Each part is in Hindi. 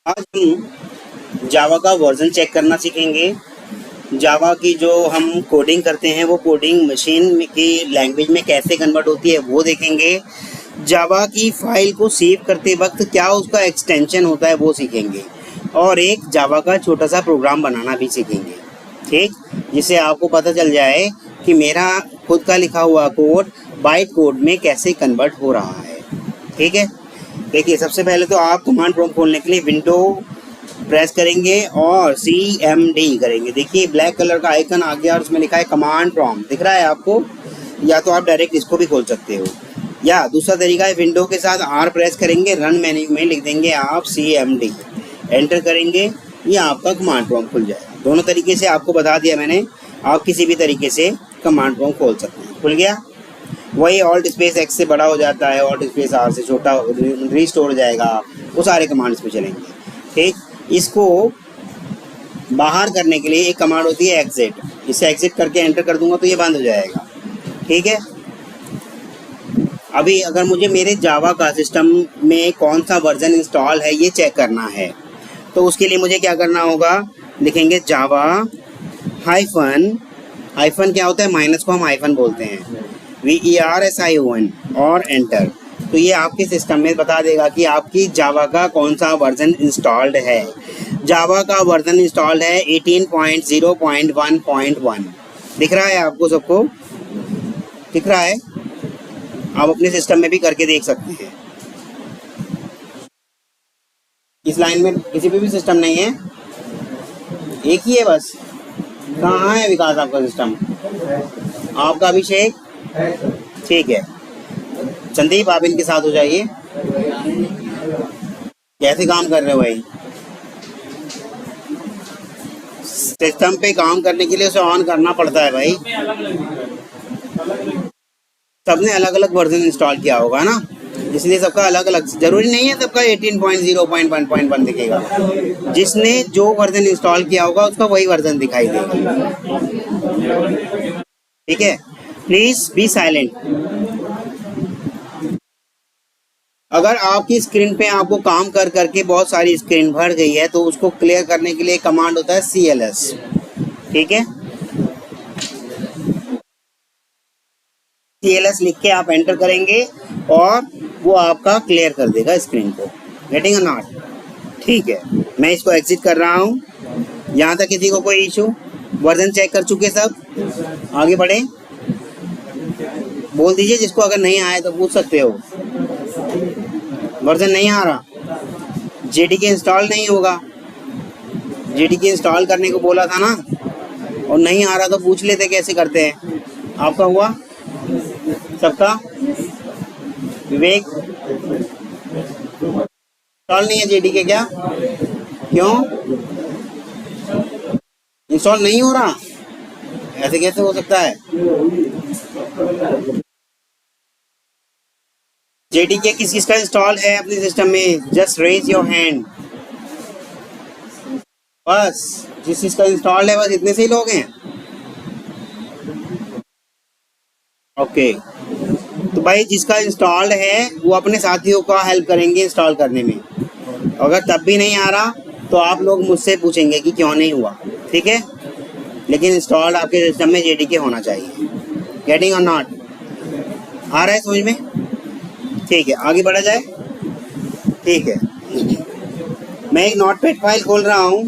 आज हम जावा का वर्जन चेक करना सीखेंगे। जावा की जो हम कोडिंग करते हैं वो कोडिंग मशीन की लैंग्वेज में कैसे कन्वर्ट होती है वो देखेंगे। जावा की फाइल को सेव करते वक्त क्या उसका एक्सटेंशन होता है वो सीखेंगे, और एक जावा का छोटा सा प्रोग्राम बनाना भी सीखेंगे, ठीक, जिससे आपको पता चल जाए कि मेरा खुद का लिखा हुआ कोड बाइट कोड में कैसे कन्वर्ट हो रहा है। ठीक है, देखिए सबसे पहले तो आप कमांड प्रॉम्प्ट खोलने के लिए विंडो प्रेस करेंगे और CMD करेंगे। देखिए ब्लैक कलर का आइकन आ गया और उसमें लिखा है कमांड प्रॉम्प्ट, दिख रहा है आपको। या तो आप डायरेक्ट इसको भी खोल सकते हो, या दूसरा तरीका है विंडो के साथ R प्रेस करेंगे, रन मेन्यू में लिख देंगे आप CMD, एंटर करेंगे, ये आपका कमांड प्रॉम्प्ट खुल जाएगा। दोनों तरीके से आपको बता दिया मैंने, आप किसी भी तरीके से कमांड प्रॉम्प्ट खोल सकते हैं। खुल गया, वही ऑल्ट स्पेस X से बड़ा हो जाता है, ऑल्ट स्पेस R से छोटा रीस्टोर हो जाएगा, वो सारे कमांड्स पे चलेंगे। ठीक, इसको बाहर करने के लिए एक कमांड होती है एग्जिट, इसे एग्जिट करके एंटर कर दूंगा तो ये बंद हो जाएगा। ठीक है, अभी अगर मुझे मेरे जावा का सिस्टम में कौन सा वर्जन इंस्टॉल है ये चेक करना है, तो उसके लिए मुझे क्या करना होगा, लिखेंगे जावा हाइफन क्या होता है, माइनस को हम हाइफन बोलते हैं, VERSION, और एंटर। तो ये आपके सिस्टम में बता देगा कि आपकी जावा का कौन सा वर्जन इंस्टॉल्ड है। जावा का वर्जन इंस्टॉल्ड है 18.0.1.1। दिख रहा है आपको, सबको दिख रहा है, आप अपने सिस्टम में भी करके देख सकते हैं। इस लाइन में किसी पे भी सिस्टम नहीं है, एक ही है बस। कहाँ है विकास आपका सिस्टम, आपका अभिषेक, ठीक है। संदीप आप इनके साथ हो जाइए। कैसे काम कर रहे हो भाई, सिस्टम पे काम करने के लिए उसे ऑन करना पड़ता है भाई। सबने अलग अलग वर्जन इंस्टॉल किया होगा ना, इसलिए सबका अलग अलग, जरूरी नहीं है सबका 18.0.1.1 दिखेगा। जिसने जो वर्जन इंस्टॉल किया होगा उसका वही वर्जन दिखाई देगा। ठीक है, प्लीज बी साइलेंट। अगर आपकी स्क्रीन पे आपको काम कर करके बहुत सारी स्क्रीन भर गई है तो उसको क्लियर करने के लिए कमांड होता है CLS। ठीक है, CLS लिख के आप एंटर करेंगे और वो आपका क्लियर कर देगा स्क्रीन को। गेटिंग और नॉट, ठीक है। मैं इसको एग्जिट कर रहा हूँ। यहाँ तक किसी को कोई इशू, वर्जन चेक कर चुके सब, आगे बढ़े, बोल दीजिए जिसको अगर नहीं आए तो पूछ सकते हो। वर्जन नहीं आ रहा, JDK इंस्टॉल नहीं होगा, JDK इंस्टॉल करने को बोला था ना, और नहीं आ रहा तो पूछ लेते कैसे करते हैं। आपका हुआ सबका, विवेक इंस्टॉल नहीं है JDK क्या, क्यों इंस्टॉल नहीं हो रहा, ऐसे कैसे हो सकता है। JDK किस किस का इंस्टॉल है अपने सिस्टम में, जस्ट रेज योर हैंड। बस जिस चीज का इंस्टॉल है बस इतने से ही लोग हैं। ओके, तो भाई जिसका इंस्टॉल्ड है वो अपने साथियों का हेल्प करेंगे इंस्टॉल करने में। अगर तब भी नहीं आ रहा तो आप लोग मुझसे पूछेंगे कि क्यों नहीं हुआ, ठीक है। लेकिन इंस्टॉल्ड आपके सिस्टम में JDK होना चाहिए। गेटिंग और नॉट, आ रहा है समझ में, ठीक है। आगे बढ़ा जाए, ठीक है। मैं एक नोटपैड फाइल खोल रहा हूँ।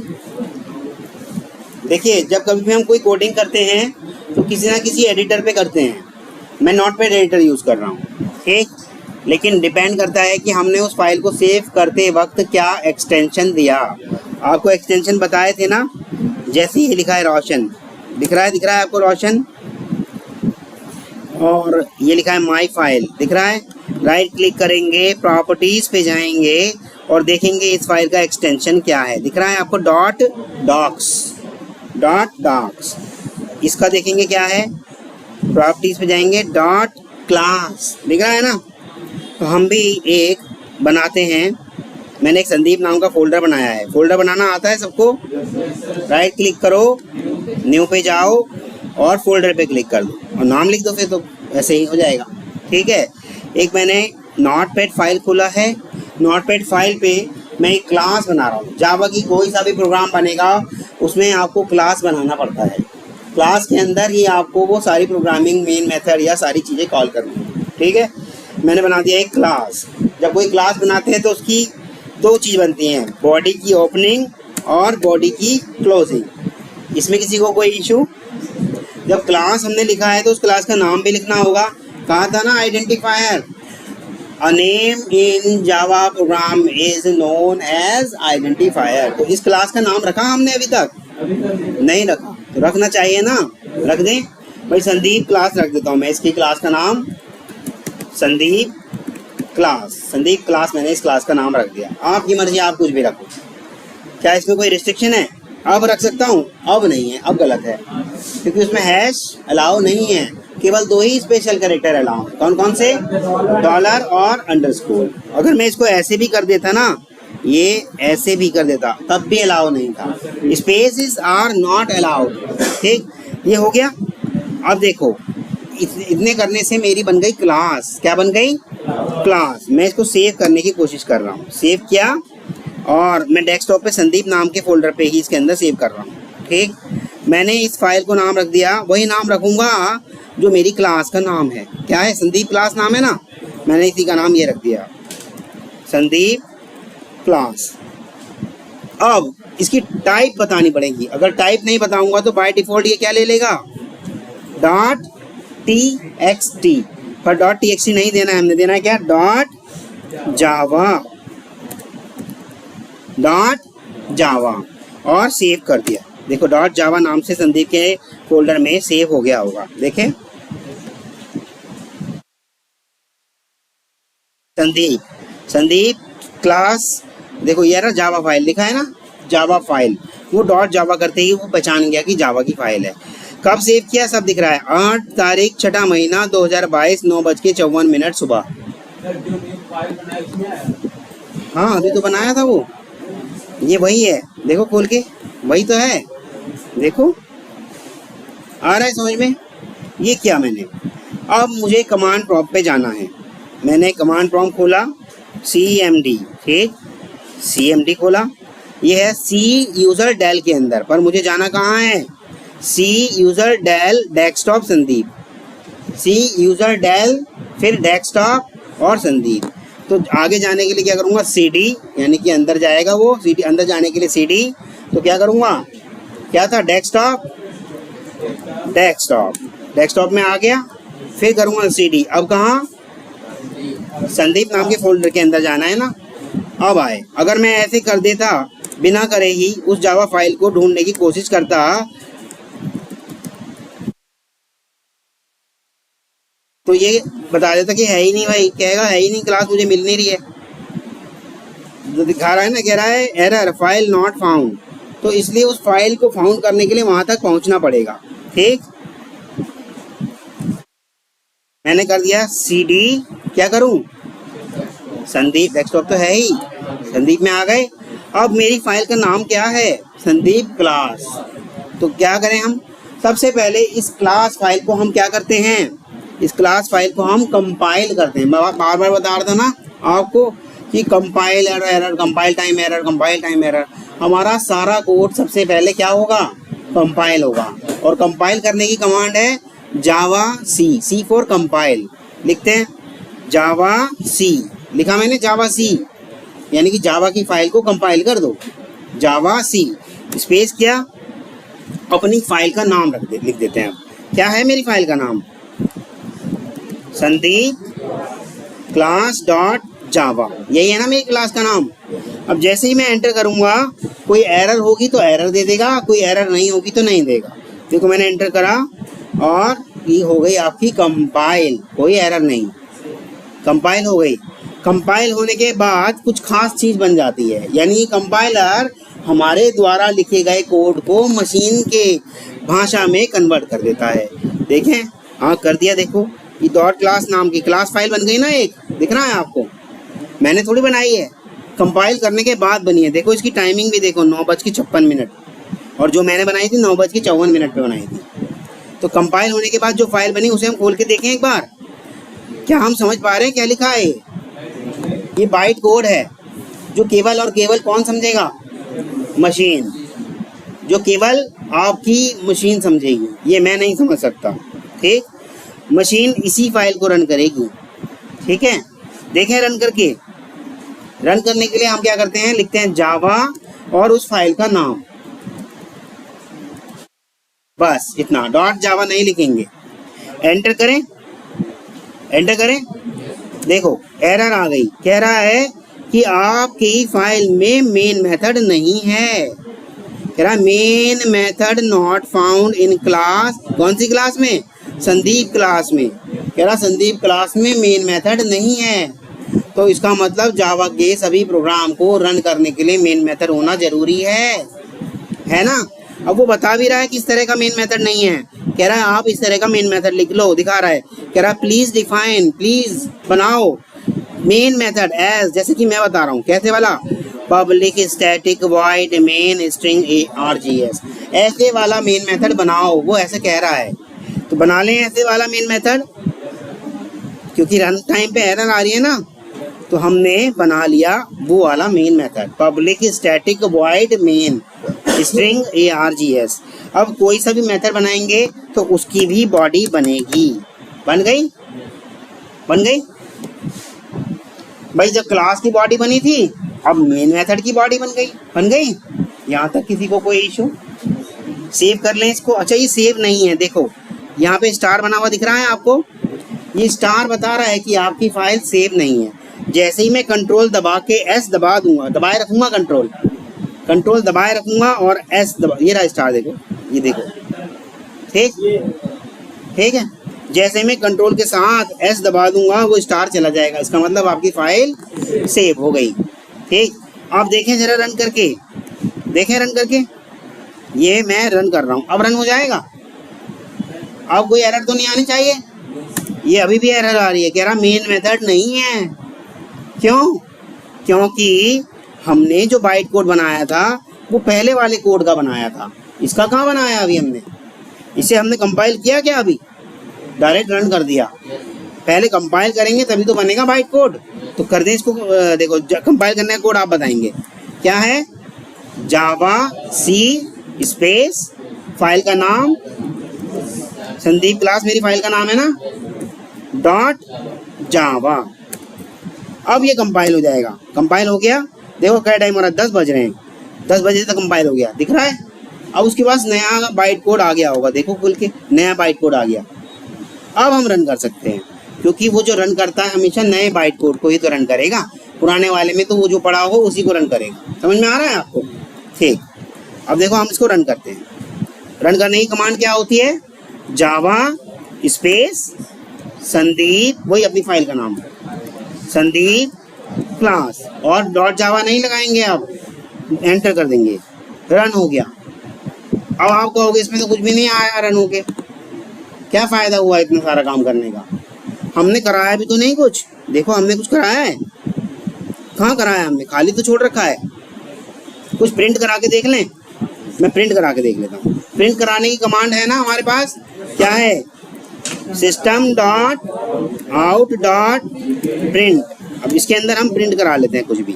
देखिए जब कभी भी हम कोई कोडिंग करते हैं तो किसी ना किसी एडिटर पे करते हैं। मैं नोटपैड एडिटर यूज़ कर रहा हूँ, ठीक, लेकिन डिपेंड करता है कि हमने उस फाइल को सेव करते वक्त क्या एक्सटेंशन दिया। आपको एक्सटेंशन बताए थे ना, जैसे ये लिखा है रोशन, दिख रहा है आपको रोशन, और ये लिखा है माई फाइल, दिख रहा है। राइट क्लिक करेंगे, प्रॉपर्टीज पे जाएंगे और देखेंगे इस फाइल का एक्सटेंशन क्या है, दिख रहा है आपको, डॉट्स। इसका देखेंगे क्या है, प्रॉपर्टीज पे जाएंगे, डॉट क्लास, दिख रहा है ना। तो हम भी एक बनाते हैं, मैंने एक संदीप नाम का फोल्डर बनाया है। फोल्डर बनाना आता है सबको, राइट क्लिक करो, न्यू पे जाओ और फोल्डर पे क्लिक कर दो और नाम लिख दो, फिर तो ऐसे ही हो जाएगा। ठीक है, एक मैंने नोटपैड फाइल खोला है। नोटपैड फाइल पे मैं एक क्लास बना रहा हूँ। जावा की कोई सा भी प्रोग्राम बनेगा उसमें आपको क्लास बनाना पड़ता है। क्लास के अंदर ही आपको वो सारी प्रोग्रामिंग मेन मेथड या सारी चीज़ें कॉल करनी है। ठीक है, मैंने बना दिया एक क्लास। जब कोई क्लास बनाते हैं तो उसकी दो चीज़ बनती हैं, बॉडी की ओपनिंग और बॉडी की क्लोजिंग। इसमें किसी को कोई इशू? जब क्लास हमने लिखा है तो उस क्लास का नाम भी लिखना होगा। कहा था ना identifier, a name in Java program is known as identifier. तो इस क्लास का नाम रखा हमने अभी तक? नहीं रखा, तो रखना चाहिए ना, रख दें भाई। संदीप क्लास रख देता हूँ मैं, इसकी क्लास का नाम संदीप क्लास। संदीप क्लास मैंने इस क्लास का नाम रख दिया। आपकी मर्जी, आप कुछ भी रखो। क्या इसमें कोई रिस्ट्रिक्शन है? अब रख सकता हूँ? अब नहीं है, अब गलत है, क्योंकि उसमें हैश अलाउ नहीं है। केवल दो ही स्पेशल कैरेक्टर अलाउ। कौन कौन से? डॉलर और अंडरस्कोर। अगर मैं इसको ऐसे भी कर देता ना, ये ऐसे भी कर देता, तब भी अलाउ नहीं था। Spaces are not allowed. ठीक, ये हो गया। अब देखो, इतने करने से मेरी बन गई क्लास। क्या बन गई? क्लास। मैं इसको सेव करने की कोशिश कर रहा हूँ। सेव किया और मैं डेस्कटॉप पे संदीप नाम के फोल्डर पे ही इसके अंदर सेव कर रहा हूँ। ठीक, मैंने इस फाइल को नाम रख दिया, वही नाम रखूँगा जो मेरी क्लास का नाम है। क्या है? संदीप क्लास नाम है ना, मैंने इसी का नाम ये रख दिया, संदीप क्लास। अब इसकी टाइप बतानी पड़ेगी। अगर टाइप नहीं बताऊंगा तो बाय डिफ़ॉल्ट ये क्या ले लेगा? Dot txt। पर डॉट txt नहीं देना है, हमने देना है क्या? डॉट जावा। डॉट जावा और सेव कर दिया। देखो डॉट जावा नाम से संदीप के फोल्डर में सेव हो गया होगा। देखें, संदीप क्लास। देखो ये रहा जावा फाइल लिखा है ना, जावा फाइल। वो डॉट जावा करते ही वो पहचान गया कि जावा की फाइल है। कब सेव किया? सब दिख रहा है। 8 तारीख 6 महीना 2022 9:54 सुबह। हाँ अभी तो बनाया था वो, ये वही है। देखो खोल के, वही तो है। देखो आ रहा है समझ में? ये किया मैंने। अब मुझे कमांड प्रॉम्प्ट पे जाना है। मैंने कमांड प्रॉम्प्ट खोला, cmd। ठीक, cmd खोला। ये है सी यूज़र डेल के अंदर, पर मुझे जाना कहाँ है? सी यूज़र डेल डेस्कटॉप संदीप। सी यूज़र डेल फिर डेस्कटॉप और संदीप। तो आगे जाने के लिए क्या करूँगा? cd, यानी कि अंदर जाएगा वो। cd अंदर जाने के लिए cd, तो क्या करूँगा? क्या था? डेस्कटॉप। डेस्कटॉप में आ गया, फिर करूँगा cd। अब कहाँ? संदीप नाम के फोल्डर के अंदर जाना है ना। अब आए, अगर मैं ऐसे कर देता, बिना करे ही उस जावा फाइल को ढूंढने की कोशिश करता, तो ये बता देता कि है ही नहीं भाई। कहेगा है ही नहीं, क्लास मुझे मिल नहीं रही है। जो दिखा रहा है ना, कह रहा है एरर फाइल नॉट फाउंड। तो इसलिए उस फाइल को फाउंड करने के लिए वहां तक पहुंचना पड़ेगा। ठीक, मैंने कर दिया cd। क्या करूं? संदीप डेस्कटॉप तो है ही, संदीप में आ गए। अब मेरी फाइल का नाम क्या है? संदीप क्लास। तो क्या करें हम? सबसे पहले इस क्लास फाइल को हम क्या करते हैं? इस क्लास फाइल को हम कंपाइल करते हैं। मैं बार बार बता रहा था ना आपको कि compile error, compile time error, compile time error. हमारा सारा कोड सबसे पहले क्या होगा? कंपाइल होगा। और कंपाइल करने की कमांड है जावा सी फॉर कंपाइल। लिखते हैं जावा सी। लिखा मैंने जावा सी, यानी कि जावा की फाइल को कंपाइल कर दो। जावा सी स्पेस किया, अपनी फाइल का नाम लिख देते हैं। क्या है मेरी फाइल का नाम? संदीप क्लास डॉट जावा। यही है ना मेरी क्लास का नाम। अब जैसे ही मैं एंटर करूँगा, कोई एरर होगी तो एरर दे देगा, कोई एरर नहीं होगी तो नहीं देगा। देखो मैंने एंटर करा और ये हो गई आपकी कंपाइल, कोई एरर नहीं, कंपाइल हो गई। कंपाइल होने के बाद कुछ खास चीज़ बन जाती है, यानी कंपाइलर हमारे द्वारा लिखे गए कोड को मशीन के भाषा में कन्वर्ट कर देता है। देखें, हाँ कर दिया। देखो ये डॉट क्लास नाम की क्लास फाइल बन गई ना, एक दिख रहा है आपको? मैंने थोड़ी बनाई है, कंपाइल करने के बाद बनी है। देखो इसकी टाइमिंग भी देखो, 9:56, और जो मैंने बनाई थी 9:54 पे बनाई थी। तो कंपाइल होने के बाद जो फाइल बनी उसे हम खोल के देखें एक बार। क्या हम समझ पा रहे हैं क्या लिखा है? ये बाइट कोड है। जो केवल और केवल कौन समझेगा? मशीन। जो केवल आपकी मशीन समझेगी, ये मैं नहीं समझ सकता। ठीक, मशीन इसी फाइल को रन करेगी। ठीक है, देखें रन करके। रन करने के लिए हम क्या करते हैं, लिखते हैं जावा और उस फाइल का नाम, बस इतना। डॉट जावा नहीं लिखेंगे। एंटर करें, एंटर करें। देखो एरर आ गई, कह रहा है कि आपकी फाइल में मेन मेथड नहीं है। कह रहा main method not found in class. कौन सी क्लास में? संदीप क्लास में। कह रहा संदीप क्लास में मेन मेथड नहीं है। तो इसका मतलब जावा के सभी प्रोग्राम को रन करने के लिए मेन मेथड होना जरूरी है ना। अब वो बता भी रहा है किस तरह का मेन मेथड नहीं है। कह रहा है आप इस तरह का मेन मेथड लिख लो, दिखा रहा है। कह रहा है प्लीज डिफाइन, प्लीज बनाओ मेन मेथड एज, जैसे कि मैं बता रहा हूँ कैसे वाला, public static void main string args, ऐसे वाला मेन मेथड बनाओ, वो ऐसे कह रहा है। तो बना लें ऐसे वाला मेन मेथड, क्योंकि रन टाइम पे एरर आ रही है ना, तो हमने बना लिया वो वाला main method, public static void main string args। अब कोई सा भी मेथड बनाएंगे तो उसकी भी बॉडी बनेगी। बन गई? बन गई भाई। जब क्लास की बॉडी बनी थी, अब मेन मेथड की बॉडी बन गई। बन गई? यहाँ तक किसी को कोई इशू? सेव कर लें इसको। अच्छा ये सेव नहीं है, देखो यहाँ पे स्टार बना हुआ दिख रहा है आपको, ये स्टार बता रहा है कि आपकी फाइल सेव नहीं है। जैसे ही मैं कंट्रोल दबा के एस दबा दूंगा, दबाए रखूंगा, कंट्रोल दबाए रखूंगा और एस दबा, ये रहा स्टार, देखो ये देखो। ठीक, ठीक है। जैसे मैं कंट्रोल के साथ एस दबा दूंगा वो स्टार चला जाएगा, इसका मतलब आपकी फाइल सेव हो गई। ठीक, आप देखें जरा रन करके, देखें रन करके। ये मैं रन कर रहा हूँ, अब रन हो जाएगा। अब कोई एरर तो नहीं आनी चाहिए। ये अभी भी एरर आ रही है, कह रहा मेन मेथड नहीं है। क्यों? क्योंकि हमने जो बाइट कोड बनाया था वो पहले वाले कोड का बनाया था, इसका कहाँ बनाया अभी हमने? इसे हमने कंपाइल किया क्या? अभी डायरेक्ट रन कर दिया। पहले कंपाइल करेंगे तभी तो बनेगा बाइट कोड। तो कर दें इसको। देखो कंपाइल करने का कोड आप बताएंगे क्या है, जावा सी स्पेस फाइल का नाम, संदीप क्लास मेरी फाइल का नाम है ना, डॉट जावा। अब ये कंपाइल हो जाएगा। कंपाइल हो गया, देखो क्या टाइम हो रहा है, 10 बज रहे हैं, 10 बजे तक कंपाइल हो गया, दिख रहा है। अब उसके पास नया बाइट कोड आ गया होगा, देखो खुल के नया बाइट कोड आ गया। अब हम रन कर सकते हैं, क्योंकि वो जो रन करता है हमेशा नए बाइट कोड को ही तो रन करेगा, पुराने वाले में तो वो जो पड़ा होगा उसी को रन करेगा। समझ में आ रहा है आपको? ठीक, अब देखो हम इसको रन करते हैं। रन करने की कमांड क्या होती है, जावा स्पेस संदीप, वही अपनी फाइल का नाम है, संदीप क्लास, और डॉट जावा नहीं लगाएंगे, अब एंटर कर देंगे, रन हो गया। अब आप कहोगे इसमें तो कुछ भी नहीं आया रन हो के, क्या फ़ायदा हुआ इतना सारा काम करने का? हमने कराया भी तो नहीं कुछ। देखो हमने कुछ कराया है? कहाँ कराया हमने? खाली तो छोड़ रखा है। कुछ प्रिंट करा के देख लें, मैं प्रिंट करा के देख लेता हूँ। प्रिंट कराने की कमांड है ना हमारे पास, क्या है, system dot out dot print. अब इसके अंदर हम प्रिंट करा लेते हैं कुछ भी।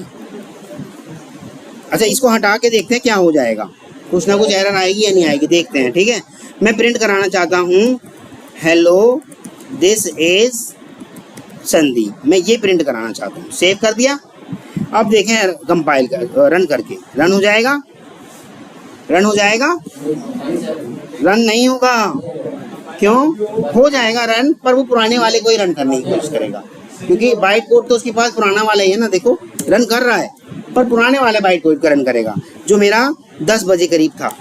अच्छा इसको हटा के देखते हैं क्या हो जाएगा, कुछ ना कुछ एरर आएगी या नहीं आएगी, देखते हैं। ठीक है, मैं प्रिंट कराना चाहता हूँ हेलो दिस इज संदीप, मैं ये प्रिंट कराना चाहता हूँ। सेव कर दिया। अब देखें कंपाइल कर, रन करके रन हो जाएगा, रन हो जाएगा, रन नहीं होगा। क्यों? हो जाएगा रन, पर वो पुराने वाले को ही रन करने की कोशिश करेगा, क्योंकि बाइट कोड तो उसके पास पुराना वाला ही है ना। देखो रन कर रहा है, पर पुराने वाले बाइट कोड का रन करेगा जो मेरा 10 बजे करीब था,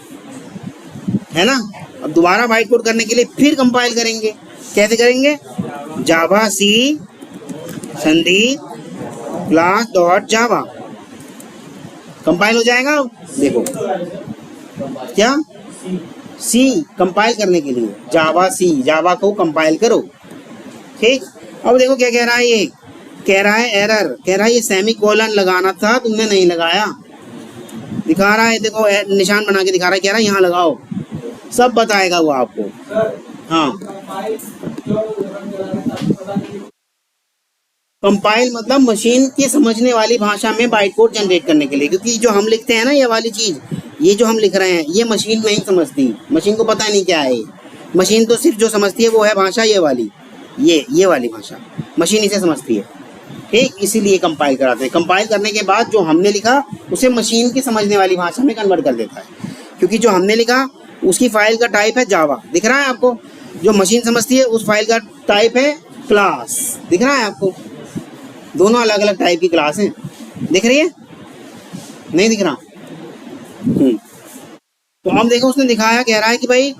है ना। अब दोबारा बाइट कोड करने के लिए फिर कंपाइल करेंगे। कैसे करेंगे, javac Sandeep class dot java, compile हो जाएगा। देखो क्या, सी कंपाइल करने के लिए जावा सी, जावा को कंपाइल करो। ठीक, अब देखो क्या कह रहा है, ये कह रहा है एरर, कह रहा है ये सेमी कोलन लगाना था तुमने नहीं लगाया, दिखा रहा है। देखो निशान बना के दिखा रहा है, कह रहा है यहाँ लगाओ, सब बताएगा वो आपको। हाँ कंपाइल मतलब मशीन की समझने वाली भाषा में बाइट कोड जनरेट करने के लिए, क्योंकि जो हम लिखते हैं ना ये वाली चीज़, ये जो हम लिख रहे हैं ये मशीन नहीं समझती, मशीन को पता नहीं क्या है ये। मशीन तो सिर्फ जो समझती है वो है भाषा ये वाली, ये वाली भाषा मशीन इसे समझती है। ठीक, इसीलिए कंपाइल कराते हैं। कंपाइल करने के बाद जो हमने लिखा उसे मशीन की समझने वाली भाषा में कन्वर्ट कर देता है, क्योंकि जो हमने लिखा उसकी फाइल का टाइप है जावा, दिख रहा है आपको। जो मशीन समझती है उस फाइल का टाइप है क्लास, दिख रहा है आपको। दोनों अलग अलग टाइप की क्लास हैं, दिख रही है, नहीं दिख रहा। तो अब देखो उसने दिखाया, कह रहा है कि भाई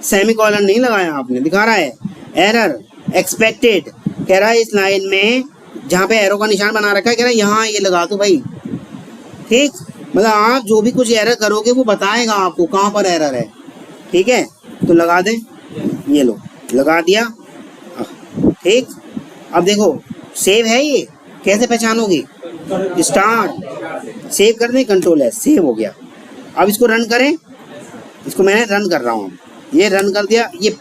सेमीकोलन नहीं लगाया आपने, दिखा रहा है एरर एक्सपेक्टेड, कह रहा है इस लाइन में जहाँ पे एरो का निशान बना रखा है, कह रहा है यहाँ ये लगा दो भाई। ठीक, मतलब आप जो भी कुछ एरर करोगे वो बताएगा आपको कहाँ पर एरर है। ठीक है, तो लगा दें, ये लो लगा दिया। ठीक, अब देखो सेव है, ये कैसे पहचानोगे, स्टार्ट सेव कर दें, कंट्रोल है, सेव हो गया। अब इसको रन करें, इसको मैंने रन कर रहा हूँ, ये रन कर दिया, ये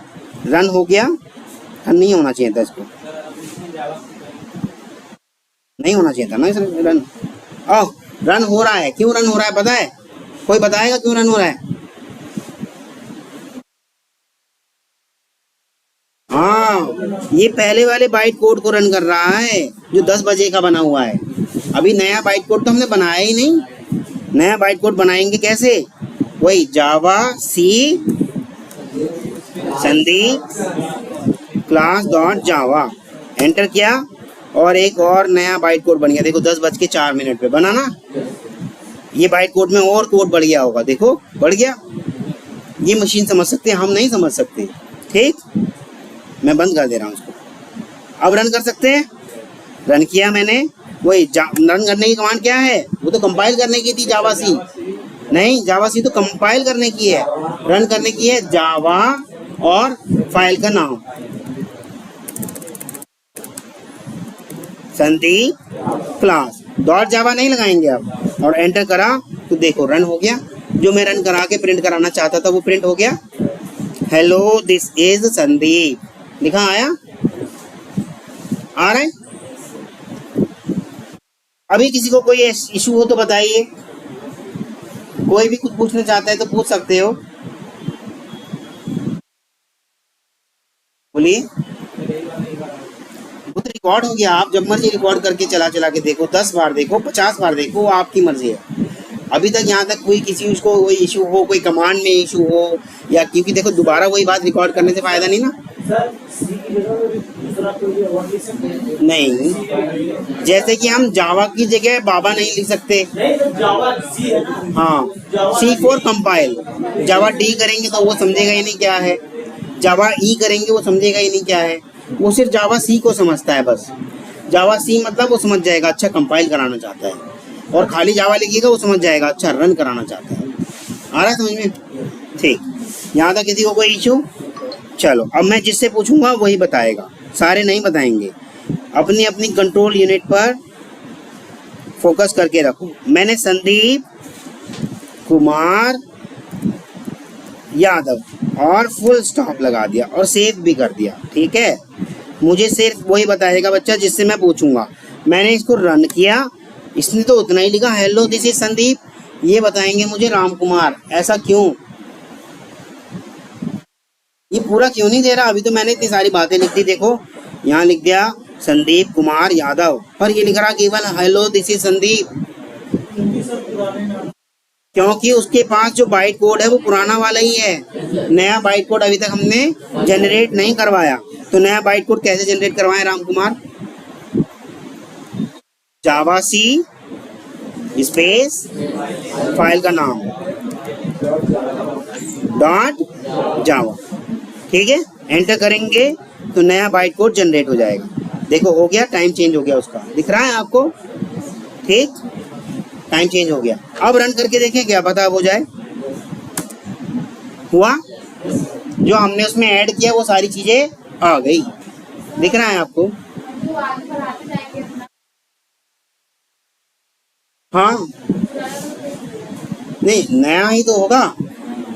रन हो गया। रन नहीं होना चाहिए था, इसको नहीं होना चाहिए था ना इसमें रन। रन हो रहा है, क्यों रन हो रहा है पता है, कोई बताएगा क्यों रन हो रहा है? हाँ, ये पहले वाले बाइट कोड को रन कर रहा है जो 10 बजे का बना हुआ है। अभी नया बाइट कोड तो हमने बनाया ही नहीं। नया बाइट कोड बनाएंगे कैसे, वही javac Sandeep class dot java, enter किया और एक और नया बाइट कोड बन गया। देखो 10:04 पे बना ना, ये बाइट कोड में और कोड बढ़ गया होगा, देखो बढ़ गया। ये मशीन समझ सकते हैं, हम नहीं समझ सकते। ठीक, मैं बंद कर दे रहा हूँ इसको। अब रन कर सकते हैं, रन किया मैंने, वही रन करने की कमांड क्या है, वो तो कंपाइल करने की थी जावा सी, नहीं जावा सी तो कंपाइल करने की है, रन करने की है जावा और फाइल का नाम संदीप क्लास डॉट जावा नहीं लगाएंगे आप। और एंटर करा तो देखो रन हो गया, जो मैं रन करा के प्रिंट कराना चाहता था वो प्रिंट हो गया। हेलो दिस इज संदीप लिखा आया, आ रहा है। अभी किसी को कोई इशू हो तो बताइए, कोई भी कुछ पूछना चाहता है तो पूछ सकते हो, बोलिए। वो तो रिकॉर्ड हो गया, आप जब मर्जी रिकॉर्ड करके चला के देखो, 10 बार देखो, 50 बार देखो, वो आपकी मर्जी है। अभी तक यहाँ तक कोई किसी को कोई इशू हो, कोई कमांड में इशू हो, या क्योंकि देखो दोबारा वही बात रिकॉर्ड करने से फायदा नहीं ना। नहीं, जैसे कि हम जावा की जगह बाबा नहीं लिख सकते। हाँ, C4 कंपाइल, जावा डी करेंगे तो वो समझेगा ही नहीं क्या है, जावा ई करेंगे वो समझेगा ही नहीं क्या है, वो सिर्फ जावा सी को समझता है बस। जावा सी मतलब वो समझ जाएगा अच्छा कंपाइल कराना चाहता है, और खाली जावा लिखिएगा वो समझ जाएगा अच्छा रन कराना चाहता है। आ रहा है समझ में? ठीक, यहाँ तक किसी को कोई इशू? चलो अब मैं जिससे पूछूंगा वही बताएगा, सारे नहीं बताएंगे। अपनी अपनी कंट्रोल यूनिट पर फोकस करके रखो। मैंने संदीप कुमार यादव और फुल स्टॉप लगा दिया और सेव भी कर दिया। ठीक है, मुझे सिर्फ वही बताएगा बच्चा जिससे मैं पूछूंगा। मैंने इसको रन किया, इसने तो उतना ही लिखा, हेलो दिस इज संदीप, ये बताएंगे मुझे राम कुमार। ऐसा क्यों, ये पूरा क्यों नहीं दे रहा? अभी तो मैंने इतनी सारी बातें लिख दी, देखो यहाँ लिख दिया संदीप कुमार यादव, पर ये लिख रहा केवल हेलो दिस इज संदीप, क्योंकि उसके पास जो बाइट कोड है वो पुराना वाला ही है। नया बाइट कोड अभी तक हमने जनरेट नहीं करवाया। तो नया बाइट कोड कैसे जनरेट करवाएं राम कुमार? जावा सी स्पेस फाइल का नाम डॉट जावा। ठीक है, एंटर करेंगे तो नया बाइट कोड जनरेट हो जाएगा। देखो हो गया, टाइम चेंज हो गया उसका, दिख रहा है आपको? ठीक, टाइम चेंज हो गया। अब रन करके देखें, क्या पता हो जाए। हुआ, जो हमने उसमें ऐड किया वो सारी चीजें आ गई, दिख रहा है आपको? हाँ, नहीं नया ही तो होगा,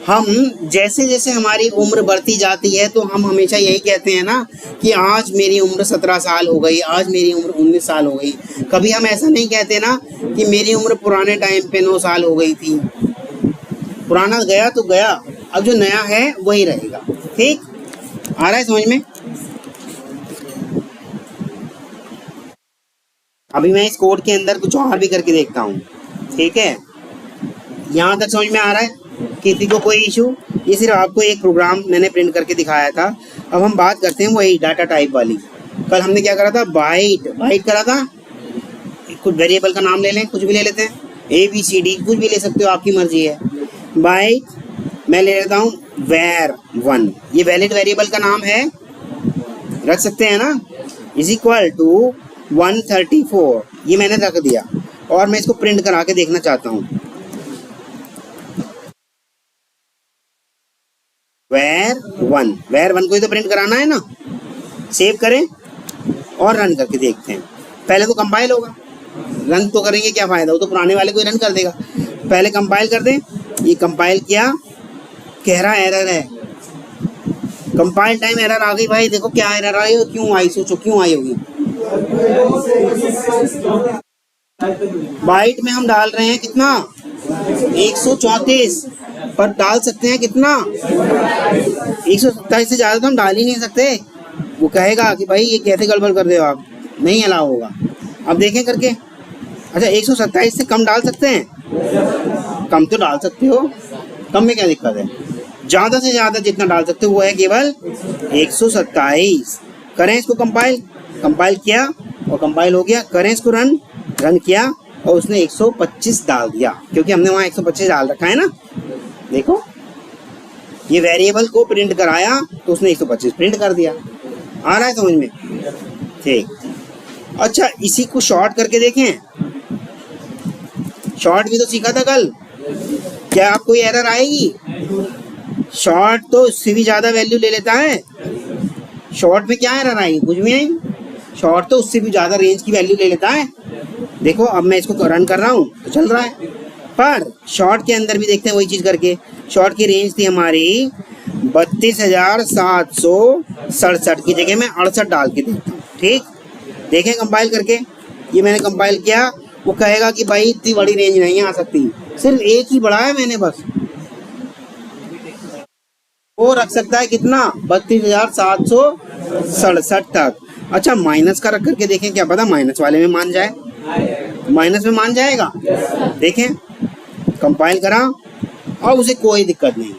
हम जैसे जैसे हमारी उम्र बढ़ती जाती है तो हम हमेशा यही कहते हैं ना कि आज मेरी उम्र 17 साल हो गई, आज मेरी उम्र 19 साल हो गई। कभी हम ऐसा नहीं कहते ना कि मेरी उम्र पुराने टाइम पे 9 साल हो गई थी। पुराना गया तो गया, अब जो नया है वही रहेगा। ठीक, आ रहा है समझ में? अभी मैं इस कोड के अंदर कुछ और भी करके देखता हूँ। ठीक है, यहाँ तक समझ में आ रहा है? किसी को कोई इशू? ये सिर्फ आपको एक प्रोग्राम मैंने प्रिंट करके दिखाया था। अब हम बात करते हैं वही डाटा टाइप वाली। कल हमने क्या करा था? बाइट करा था। कुछ वेरिएबल का नाम ले लें, कुछ भी ले लेते हैं, ABCD कुछ भी ले सकते हो, आपकी मर्जी है। बाइट मैं ले लेता हूँ var1, ये वैलिड वेरिएबल का नाम है, रख सकते हैं ना, इज इक्वल टू 134, ये मैंने रख दिया। और मैं इसको प्रिंट करा के देखना चाहता हूँ। var1 को ही तो प्रिंट कराना है ना। सेव करें और रन करके देखते हैं। पहले तो कंपाइल होगा, रन तो करेंगे, क्या फ़ायदा, वो तो पुराने वाले को ही रन कर देगा। पहले कंपाइल कर दें। ये कंपाइल किया, कह रहा एरर है, कंपाइल टाइम एरर आ गई। भाई देखो क्या एरर आई, क्यों आई, सोचो क्यों आई होगी। बाइट में हम डाल रहे हैं कितना, 134, पर डाल सकते हैं कितना, 127 से ज़्यादा तो हम डाल ही नहीं सकते। वो कहेगा कि भाई ये कैसे गड़बड़ कर रहे हो आप, नहीं अलाउ होगा। अब देखें करके, अच्छा 127 से कम डाल सकते हैं? कम तो डाल सकते हो, कम में क्या दिक्कत है। ज़्यादा से ज़्यादा जितना डाल सकते हो वो है केवल 127। करें इसको कंपाइल, कंपाइल किया और कंपाइल हो गया। करें इसको रन, रन किया और उसने 125 डाल दिया, क्योंकि हमने वहाँ 125 डाल रखा है ना। देखो ये वेरिएबल को प्रिंट कराया तो उसने 125 प्रिंट कर दिया। आ रहा है समझ में? ठीक, अच्छा इसी को शॉर्ट करके देखें। शॉर्ट भी तो सीखा था कल, क्या आपको ये एरर आएगी? शॉर्ट तो उससे भी ज़्यादा वैल्यू ले लेता है। शॉर्ट में क्या एरर आएगी? कुछ भी नहीं, शॉर्ट तो उससे भी ज़्यादा रेंज की वैल्यू ले लेता है। देखो अब मैं इसको रन कर रहा हूँ तो चल रहा है, पर शॉर्ट के अंदर भी देखते हैं वही चीज़ करके। शॉर्ट की रेंज थी हमारी 32,767 की जगह मैं 68 डाल के देखता हूँ। ठीक, देखें कंपाइल करके, ये मैंने कंपाइल किया। वो कहेगा कि भाई इतनी बड़ी रेंज नहीं आ सकती, सिर्फ एक ही बढ़ाया मैंने बस। वो रख सकता है कितना, 32,767 तक। अच्छा माइनस का रख करके देखें, क्या पता माइनस वाले में मान जाए, माइनस में मान जाएगा। देखें कंपाइल करा और उसे कोई दिक्कत नहीं,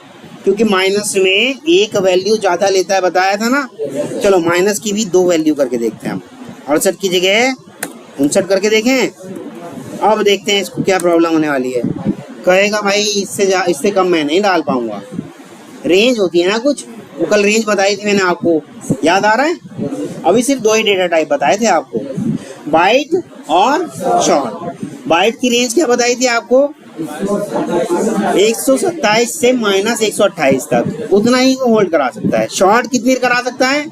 क्योंकि माइनस में एक वैल्यू ज़्यादा लेता है, बताया था ना। चलो माइनस की भी 2 वैल्यू करके देखते हैं हम, 68 की जगह 59 करके देखें। अब देखते हैं इसको क्या प्रॉब्लम होने वाली है। कहेगा भाई इससे कम मैं नहीं डाल पाऊँगा। रेंज होती है ना कुछ, वो कल रेंज बताई थी मैंने आपको, याद आ रहा है? अभी सिर्फ 2 ही डेटा टाइप बताए थे आपको, बाइट और शॉर्ट। बाइट की रेंज क्या बताई थी आपको, 127 से -128 तक, उतना ही वो होल्ड करा सकता है। शॉर्ट कितनी करा सकता है,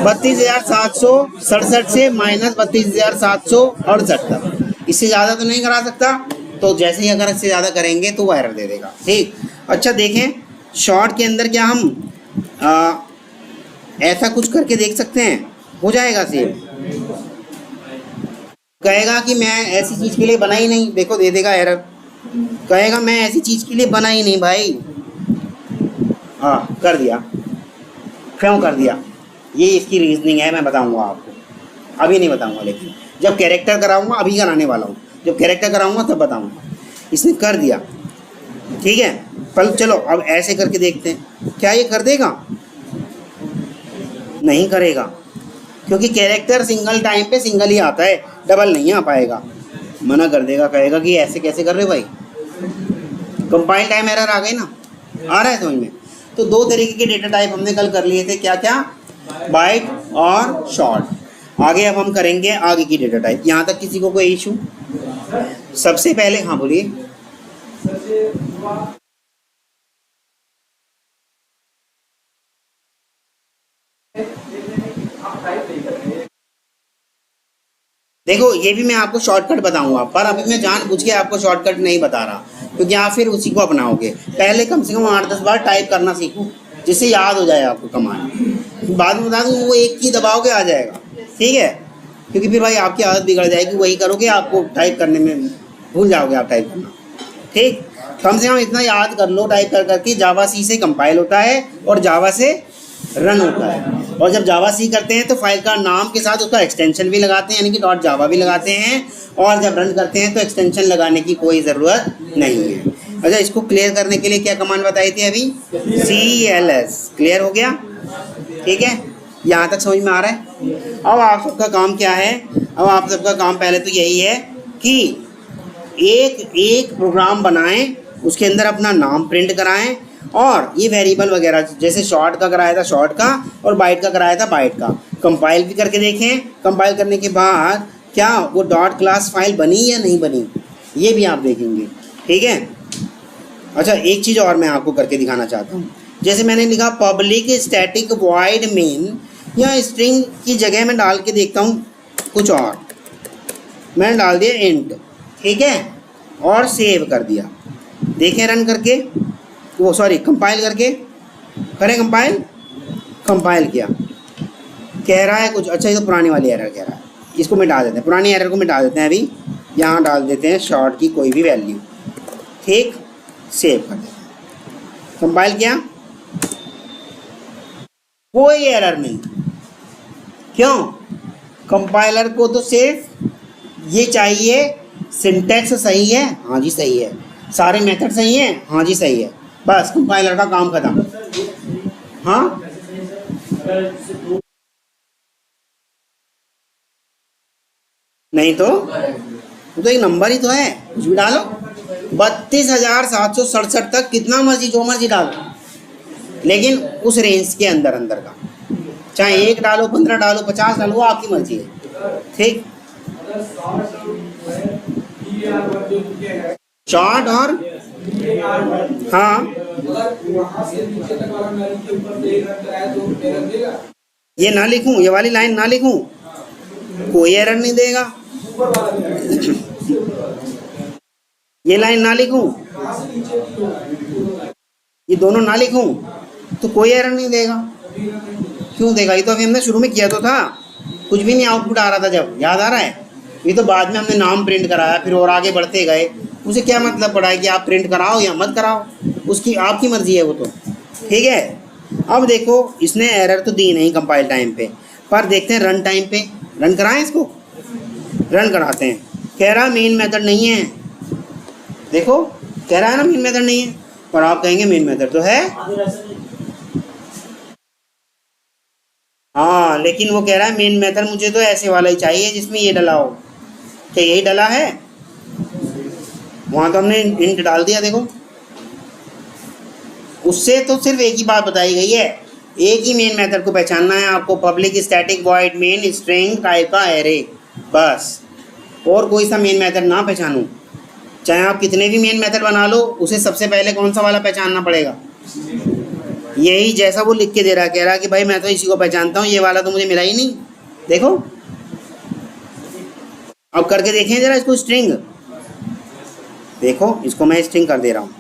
32,767 से -32,768 तक, इससे ज़्यादा तो नहीं करा सकता। तो जैसे ही अगर इससे ज़्यादा करेंगे तो वो एरर दे देगा। ठीक, अच्छा देखें शॉर्ट के अंदर क्या हम ऐसा कुछ करके देख सकते हैं, हो जाएगा सेव। कहेगा कि मैं ऐसी चीज़ के लिए बना ही नहीं, देखो दे देगा एरर। कहेगा मैं ऐसी चीज़ के लिए बना ही नहीं भाई, हाँ कर दिया। क्यों कर दिया, ये इसकी रीजनिंग है, मैं बताऊंगा आपको, अभी नहीं बताऊंगा, लेकिन जब कैरेक्टर कराऊंगा, अभी कराने वाला हूँ, जब कैरेक्टर कराऊंगा तब बताऊंगा। इसने कर दिया, ठीक है। पर चलो अब ऐसे करके देखते हैं, क्या ये कर देगा? नहीं करेगा, क्योंकि कैरेक्टर सिंगल टाइम पे सिंगल ही आता है, डबल नहीं आ पाएगा, मना कर देगा। कहेगा कि ऐसे कैसे कर रहे हो भाई, कंपाइल टाइम एरर आ गई ना। आ रहा है समझ में? तो 2 तरीके के डेटा टाइप हमने कल कर लिए थे, क्या क्या, बाइट और शॉर्ट। आगे अब हम करेंगे आगे की डेटा टाइप। यहाँ तक किसी को कोई इशू? सबसे पहले हाँ बोलिए। देखो ये भी मैं आपको शॉर्टकट बताऊंगा, पर अभी मैं जानबूझ के आपको शॉर्टकट नहीं बता रहा, क्योंकि आप फिर उसी को अपनाओगे। पहले कम से कम 8-10 बार टाइप करना सीखो, जिससे याद हो जाए आपको कमांड। बाद में बता दूँ वो एक की दबाओगे आ जाएगा, ठीक है, क्योंकि फिर भाई आपकी आदत बिगड़ जाएगी, वही करोगे आपको टाइप करने में भूल जाओगे आप टाइप करना। ठीक, कम से कम इतना याद कर लो टाइप कर करके जावा सी से कंपाइल होता है और जावा से रन होता है। और जब जावा सी करते हैं तो फाइल का नाम के साथ उसका एक्सटेंशन भी लगाते हैं, यानी कि डॉट जावा भी लगाते हैं। और जब रन करते हैं तो एक्सटेंशन लगाने की कोई ज़रूरत नहीं है। अच्छा, इसको क्लियर करने के लिए क्या कमांड बताई थी अभी? CLS। क्लियर हो गया? ठीक है, यहाँ तक समझ में आ रहा है? अब आप सबका काम क्या है? अब आप सबका काम पहले तो यही है कि एक प्रोग्राम बनाएं, उसके अंदर अपना नाम प्रिंट कराएं और ये वेरिएबल वगैरह, जैसे शॉर्ट का कराया था शॉर्ट का और बाइट का कराया था बाइट का, कंपाइल भी करके देखें। कंपाइल करने के बाद क्या वो डॉट क्लास फाइल बनी या नहीं बनी, ये भी आप देखेंगे। ठीक है। अच्छा, एक चीज़ और मैं आपको करके दिखाना चाहता हूँ। जैसे मैंने लिखा पब्लिक स्टैटिक वॉइड मेन, या स्ट्रिंग की जगह मैं डाल के देखता हूँ कुछ और, मैंने डाल दिया इंट, ठीक है, और सेव कर दिया। देखें रन करके, वो सॉरी कंपाइल करके, करें कंपाइल किया, कह रहा है कुछ। अच्छा, ये तो पुरानी वाली एरर कह रहा है, इसको मिटा देते हैं, पुरानी एरर को मिटा देते हैं। अभी यहाँ डाल देते हैं शॉर्ट की कोई भी वैल्यू, ठीक, सेव कर देते हैं। कंपाइल किया, कोई एरर नहीं। क्यों? कंपाइलर को तो सिर्फ ये चाहिए, सिंटैक्स सही है, हाँ जी सही है, सारे मेथड सही हैं, हाँ जी सही है, बस कंपाइलर का काम खत्म। हाँ, नहीं तो एक नंबर ही तो है, कुछ भी डालो। 32,767 तक कितना मर्जी जो मर्जी डालो, लेकिन उस रेंज के अंदर अंदर का, चाहे 1 डालो, 15 डालो, 50 डालो, वो आपकी मर्जी है। ठीक, शॉर्ट और हाँ, ये ना लिखूं, ये वाली लाइन ना लिखूं, कोई एरर नहीं देगा। ये लाइन ना लिखूं, ये दोनों ना लिखूं, तो कोई एरर नहीं देगा। क्यों देगा? ये तो अभी हमने शुरू में किया तो था, कुछ भी नहीं आउटपुट आ रहा था जब, याद आ रहा है? ये तो बाद में हमने नाम प्रिंट कराया, फिर और आगे बढ़ते गए। उसे क्या मतलब पड़ा है कि आप प्रिंट कराओ या मत कराओ, उसकी आपकी मर्जी है वो तो। ठीक है। अब देखो, इसने एरर तो दी नहीं कंपाइल टाइम पे, पर देखते हैं रन टाइम पे। रन कराएं इसको, रन कराते हैं। कह रहा मेन मेथड नहीं है, देखो कह रहा है ना मेन मेथड नहीं है, पर आप कहेंगे मेन मेथड तो है। हाँ, लेकिन वो कह रहा है मेन मेथड मुझे तो ऐसे वाला ही चाहिए जिसमें ये डला हो। क्या यही डला है? वहाँ तो हमने इंट डाल दिया, देखो। उससे तो सिर्फ एक ही बात बताई गई है, एक ही मेन मेथड को पहचानना है आपको, public static void main string type का एरे, बस। और कोई सा मेन मेथड ना पहचानूं, चाहे आप कितने भी मेन मेथड बना लो, उसे सबसे पहले कौन सा वाला पहचानना पड़ेगा? यही, जैसा वो लिख के दे रहा है, कह रहा है कि भाई मैं तो इसी को पहचानता हूँ, ये वाला तो मुझे मिला ही नहीं। देखो, अब करके देखें जरा इसको, स्ट्रिंग देखो, इसको मैं स्ट्रिंग कर दे रहा हूँ।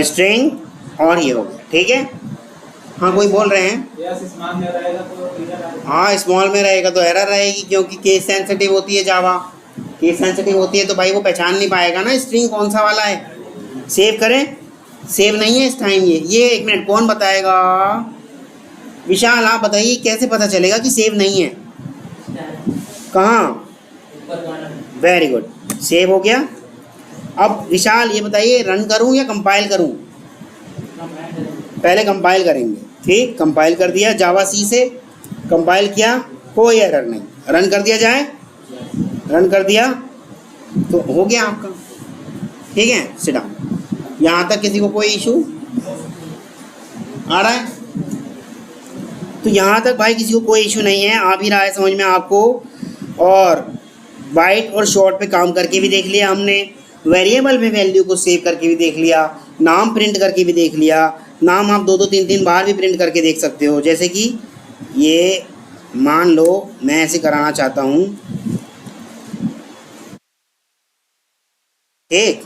स्ट्रिंग, और ये हो गया, ठीक है। हाँ, कोई बोल रहे हैं? हाँ, स्मॉल में रहेगा तो एरर रहेगी, क्योंकि केस सेंसिटिव होती है जावा, केस सेंसिटिव होती है, तो भाई वो पहचान नहीं पाएगा ना स्ट्रिंग कौन सा वाला है। सेव करें, सेव नहीं है इस टाइम। ये 1 मिनट, कौन बताएगा? विशाल, आप बताइए कैसे पता चलेगा कि सेव नहीं है? कहाँ? वेरी गुड, सेव हो गया। अब विशाल ये बताइए, रन करूं या कंपाइल करूं? पहले कंपाइल करेंगे, ठीक। कंपाइल कर दिया, जावा सी से कंपाइल किया, कोई एरर नहीं। रन कर दिया जाए, रन कर दिया तो हो गया आपका, ठीक है। Sit down. यहाँ तक किसी को कोई इशू आ रहा है? तो यहाँ तक भाई किसी को कोई इशू नहीं है, आ भी रहा है समझ में आपको। और बाइट और शॉर्ट पे काम करके भी देख लिया हमने, वेरिएबल में वैल्यू को सेव करके भी देख लिया, नाम प्रिंट करके भी देख लिया। नाम आप 2-2, 3-3 बार भी प्रिंट करके देख सकते हो, जैसे कि ये मान लो मैं ऐसे कराना चाहता हूँ, ठीक,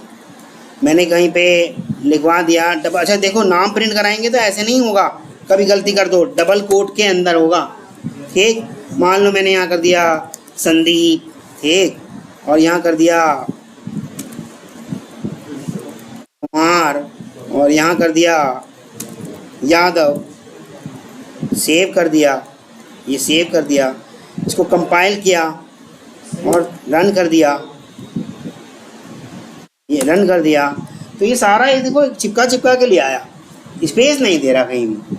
मैंने कहीं पे लिखवा दिया डबल, अच्छा देखो नाम प्रिंट कराएंगे तो ऐसे नहीं होगा, कभी गलती कर दो डबल कोट के अंदर होगा, ठीक। मान लो मैंने यहाँ कर दिया संदीप, ठीक, और यहाँ कर दिया कुमार, और यहाँ कर दिया यादव, सेव कर दिया, ये सेव कर दिया, इसको कंपाइल किया और रन कर दिया, ये रन कर दिया, तो ये सारा ये देखो चिपका चिपका के ले आया, स्पेस नहीं दे रहा कहीं भी,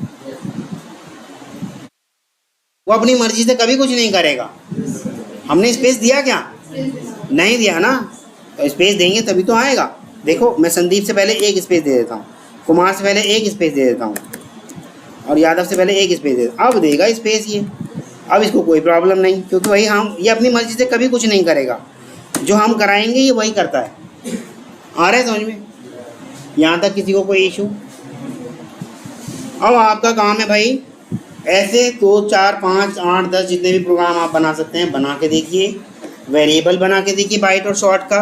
वो अपनी मर्जी से कभी कुछ नहीं करेगा। हमने स्पेस दिया क्या? नहीं दिया ना, तो स्पेस देंगे तभी तो आएगा। देखो मैं संदीप से पहले एक स्पेस दे देता हूँ, कुमार से पहले एक स्पेस दे देता हूँ, और यादव से पहले एक स्पेस दे देता हूँ, अब देगा स्पेस ये। अब इसको कोई प्रॉब्लम नहीं, क्योंकि वही हम, ये अपनी मर्जी से कभी कुछ नहीं करेगा, जो हम कराएंगे ये वही करता है। आ रहा है समझ में? यहाँ तक किसी को कोई इशू? अब आपका काम है भाई, ऐसे 2 4 5 8 10 जितने भी प्रोग्राम आप बना सकते हैं बना के देखिए, वेरिएबल बना के देखिए बाइट और शॉर्ट का,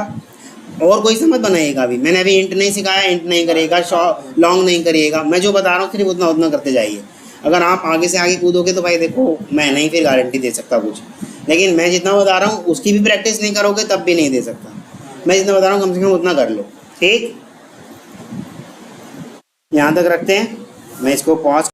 और कोई समझ बनाइएगा। अभी मैंने अभी इंट नहीं सिखाया, इंट नहीं करिएगा, लॉन्ग नहीं करिएगा, मैं जो बता रहा हूँ सिर्फ उतना उतना करते जाइए। अगर आप आगे से आगे कूदोगे तो भाई देखो मैं नहीं फिर गारंटी दे सकता कुछ, लेकिन मैं जितना बता रहा हूँ उसकी भी प्रैक्टिस नहीं करोगे तब भी नहीं दे सकता। मैं जितना बता रहा हूँ कम से कम उतना कर लो, ठीक। यहाँ तक रखते हैं, मैं इसको पॉज